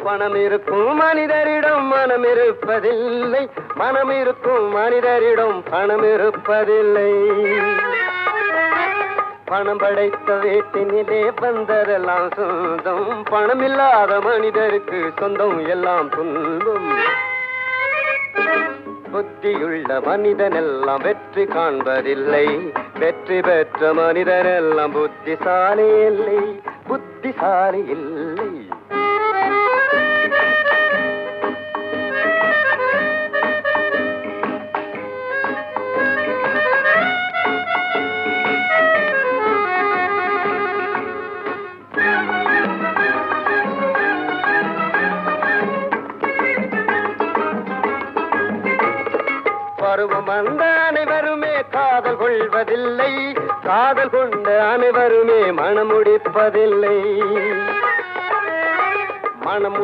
பணம் இருக்கும் மனிதரிடம் மனம் இருப்பதில்லை, மனம் இருக்கும் மனிதரிடம் பணம் இருப்பதில்லை. பணம் படைத்த வீட்டினிலே வந்ததெல்லாம் சொந்தம், பணம் இல்லாத மனிதருக்கு சொந்தம் எல்லாம் துன்பம். புத்தியுள்ள மனிதனெல்லாம் வெற்றி காண்பதில்லை, வெற்றி பெற்ற மனிதனெல்லாம் புத்திசாலி இல்லை, புத்திசாலி இல்லை. பருவம் வந்த அனைவருமே காதல் கொள்வதில்லை, காதல் கொண்ட அனைவருமே மனம் முடிப்பதில்லை. மனம்